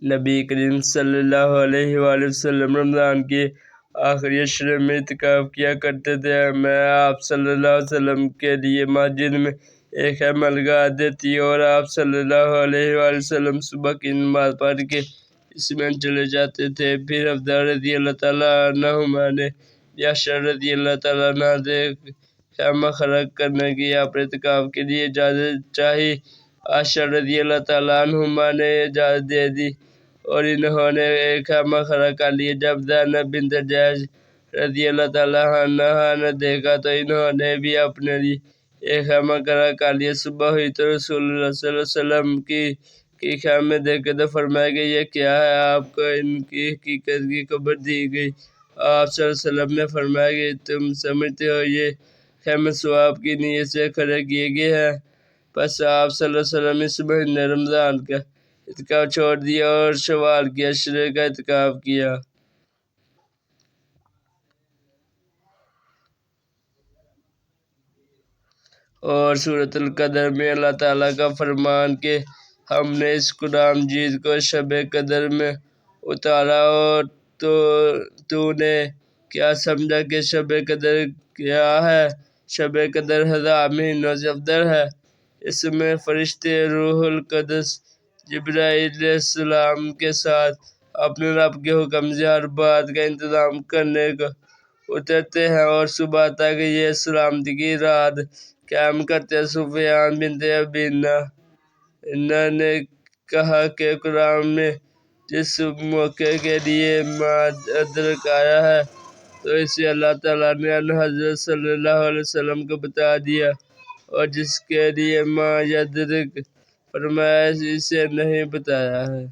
نبی کریم صلی اللہ علیہ وآلہ وسلم رمضان کی آخری عشرے میں اعتکاف کیا کرتے تھے۔ میں آپ صلی اللہ علیہ وسلم کے لیے مسجد میں ایک خیمہ لگا دیتی اور آپ صلی اللہ علیہ وآلہ وسلم صبح کی نماز پڑھ کے اس میں چلے جاتے تھے۔ پھر حفصہ رضی اللہ تعالیٰ عنہما نے یا عائشہ رضی اللہ تعالیٰ عنہ سے خیمہ کھڑا کرنے کی اپنے اعتکاف کے لیے اجازت چاہی۔ عائشہ رضی اللہ تعالیٰ عنہما نے اجازت دے دی اور انہوں نے ایک خیمہ کھڑا کر لیا۔ جب زینب بنت جحش رضی اللہ تعالیٰ عنہا نے دیکھا تو انہوں نے بھی اپنے لیے ایک خیمہ کھڑا کر لیا۔ صبح ہوئی تو رسول اللہ صلی اللہ علیہ وسلم کی خیمے دیکھے تو فرمایا کہ یہ کیا ہے؟ آپ کو ان کی حقیقت کی خبر دی گئی۔ آپ صلی اللہ علیہ وسلم نے فرمایا کہ تم سمجھتے ہو یہ خیمے ثواب کی نیت سے کھڑے کیے گئے ہیں۔ پس آپ صلی اللہ علیہ وسلم اس مہینے رمضان کا اعتکاف چھوڑ دیا اور شوال کے عشرے کا اعتکاف کیا۔ اور سورۃ القدر میں اللہ تعالیٰ کا فرمان کہ ہم نے اس قرآن مجید کو شب قدر میں اتارا اور تو نے کیا سمجھا کہ شب قدر کیا ہے؟ شب قدر 1000 مہینوں سے افضل ہے۔ اس میں فرشتے روح القدس جبرائیل علیہ السلام کے ساتھ اپنے رب کے حکم سے ہر بات کا انتظام کرنے کو اترتے ہیں اور صبح تک یہ سلامتی کی رات قائم کرتے ہیں۔ سفیان بن عیینہ نے کہا کہ قرآن میں جس موقع کے لیے ماہ ادرک آیا ہے تو اسے اللہ تعالیٰ نے حضرت صلی اللہ علیہ وسلم کو بتا دیا، اور جس کے لیے ماہ ادرک فرمایا اسے نہیں بتایا ہے۔